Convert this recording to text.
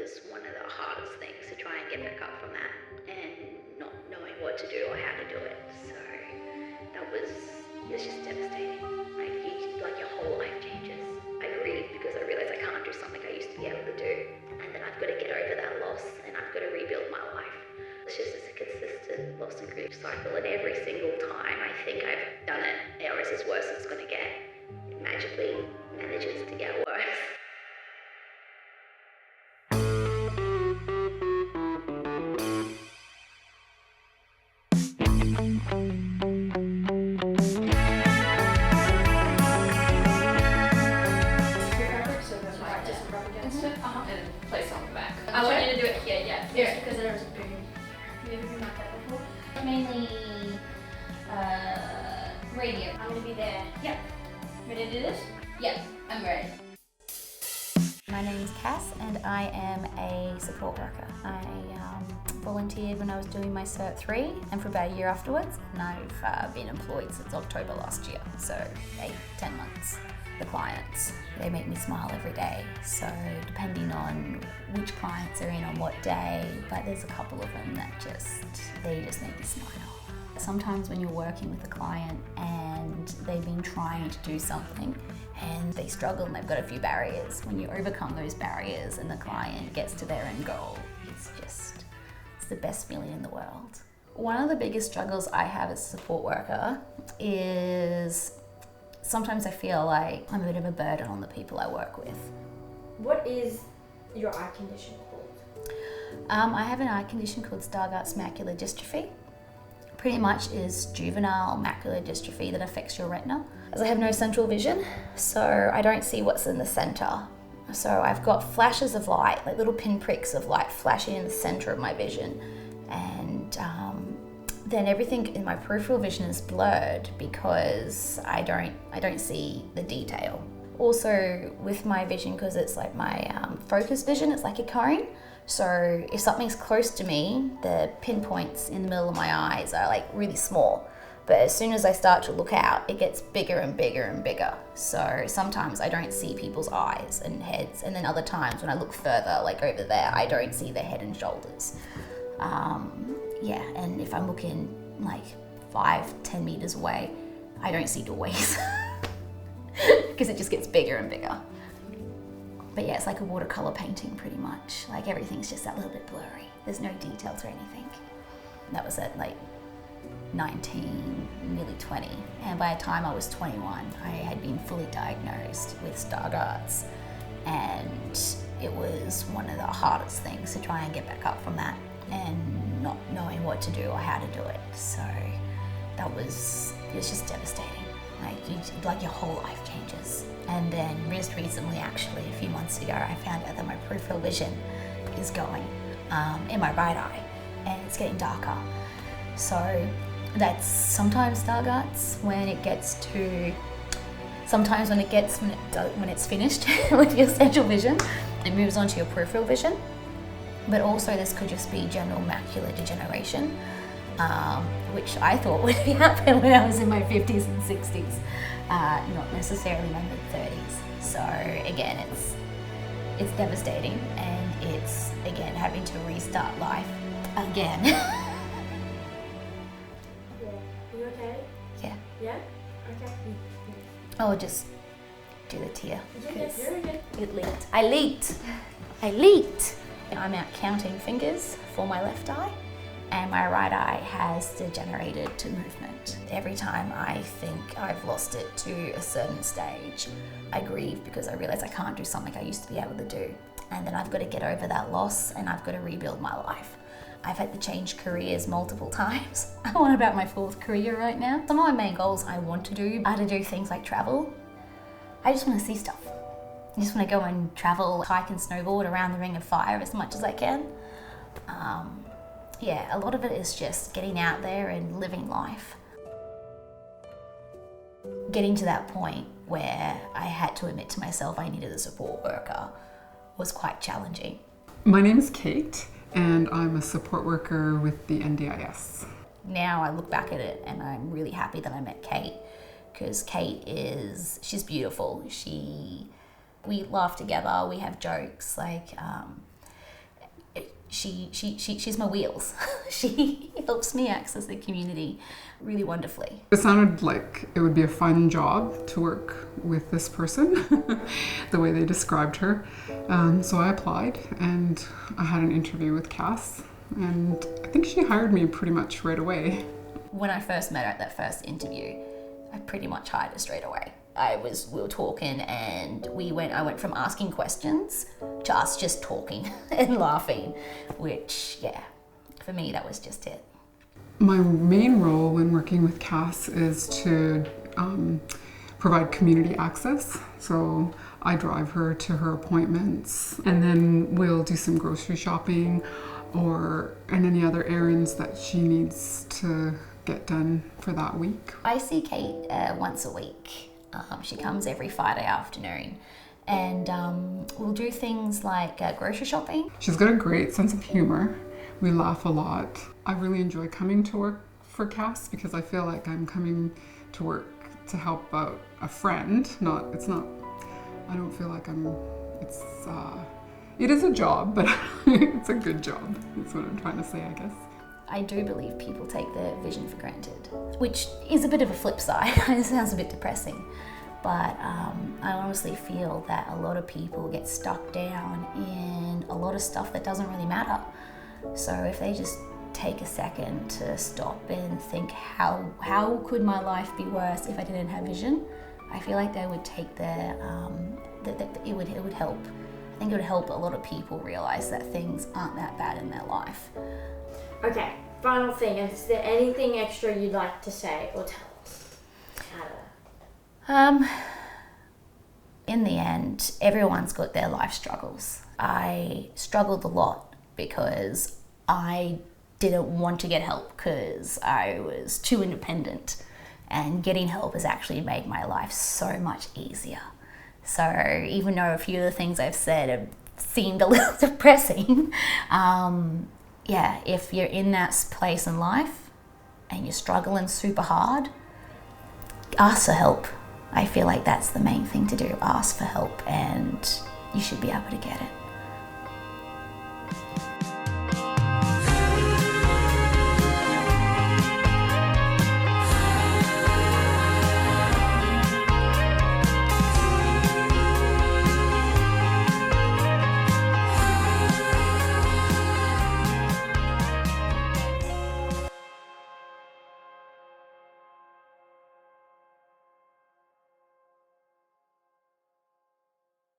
was one of the hardest things to try and get back up from that and not knowing what to do or how to do it. So it was just devastating. Like your whole life changes. I grieve because I realize I can't do something I used to be able to do, and then I've got to get over that loss and I've got to rebuild my life. It's just a consistent loss and grief cycle, and every single time I think I've done it, or it's as worse as it's going to get, it magically manages to get worse. And place on the back. I want you to do it here, yeah. Yeah, because there was a boom. Have you ever been like that before? Mainly radio. I'm gonna be there. Yep. Ready to do this? Yep, I'm ready. My name is Cass and I am a support worker. I volunteered when I was doing my Cert 3 and for about a year afterwards, and I've been employed since October last year, so 8-10 months. The clients, they make me smile every day, so depending on which clients are in on what day, but there's a couple of them that they just make me smile. Sometimes when you're working with a client and they've been trying to do something and they struggle and they've got a few barriers, when you overcome those barriers and the client gets to their end goal, it's the best feeling in the world. One of the biggest struggles I have as a support worker is sometimes I feel like I'm a bit of a burden on the people I work with. What is your eye condition called? I have an eye condition called Stargardt's macular dystrophy. Pretty much is juvenile macular dystrophy that affects your retina. As I have no central vision, so I don't see what's in the center. So I've got flashes of light, like little pinpricks of light flashing in the center of my vision, and then everything in my peripheral vision is blurred because I don't see the detail. Also with my vision, because it's like my focus vision, it's like a cone. So if something's close to me, the pinpoints in the middle of my eyes are like really small. But as soon as I start to look out, it gets bigger and bigger and bigger. So sometimes I don't see people's eyes and heads, and then other times when I look further, like over there, I don't see their head and shoulders. Yeah, and if I'm looking like 5-10 meters away, I don't see doorways because it just gets bigger and bigger. But yeah, it's like a watercolor painting pretty much. Like everything's just that little bit blurry. There's no details or anything. That was at like 19, nearly 20. And by the time I was 21, I had been fully diagnosed with Stargardt's. And it was one of the hardest things to try and get back up from that and not knowing what to do or how to do it. So it was just devastating. Like your whole life changes. And then just recently, actually, a few months ago, I found out that my peripheral vision is going in my right eye, and it's getting darker. So that's sometimes Stargardt's when it's finished with your central vision, it moves on to your peripheral vision. But also this could just be general macular degeneration, which I thought would happen when I was in my 50s and 60s, not necessarily my mid-30s. So again, it's devastating, and it's again having to restart life again. Yeah. Are you okay? Yeah. Yeah? Okay. I'll just do the tear. Yeah, you're okay. It leaked. I leaked. I'm out counting fingers for my left eye, and my right eye has degenerated to movement. Every time I think I've lost it to a certain stage, I grieve because I realize I can't do something I used to be able to do. And then I've got to get over that loss, and I've got to rebuild my life. I've had to change careers multiple times. I'm on about my 4th career right now. Some of my main goals I want to do are to do things like travel. I just want to see stuff. I just want to go and travel, hike and snowboard around the Ring of Fire as much as I can. Yeah, a lot of it is just getting out there and living life. Getting to that point where I had to admit to myself I needed a support worker was quite challenging. My name is Kate, and I'm a support worker with the NDIS. Now I look back at it and I'm really happy that I met Kate, because she's beautiful. We laugh together, we have jokes, she's my wheels. She helps me access the community really wonderfully. It sounded like it would be a fun job to work with this person, the way they described her. So I applied and I had an interview with Cass, and I think she hired me pretty much right away. When I first met her at that first interview, I pretty much hired her straight away. We were talking and I went from asking questions to us just talking and laughing, which, yeah, for me, that was just it. My main role when working with Cass is to provide community access. So I drive her to her appointments, and then we'll do some grocery shopping and any other errands that she needs to get done for that week. I see Kate once a week. She comes every Friday afternoon, and we'll do things like grocery shopping. She's got a great sense of humor. We laugh a lot. I really enjoy coming to work for Cass because I feel like I'm coming to work to help out a friend. I don't feel like it is a job, but it's a good job. That's what I'm trying to say, I guess. I do believe people take their vision for granted, which is a bit of a flip side. It sounds a bit depressing, but I honestly feel that a lot of people get stuck down in a lot of stuff that doesn't really matter. So if they just take a second to stop and think, how could my life be worse if I didn't have vision? I feel like they would take it would help. I think it would help a lot of people realize that things aren't that bad in their life. Okay, final thing. Is there anything extra you'd like to say or tell us? In the end, everyone's got their life struggles. I struggled a lot because I didn't want to get help because I was too independent, and getting help has actually made my life so much easier. So even though a few of the things I've said have seemed a little depressing, yeah, if you're in that place in life and you're struggling super hard, ask for help. I feel like that's the main thing to do. Ask for help and you should be able to get it.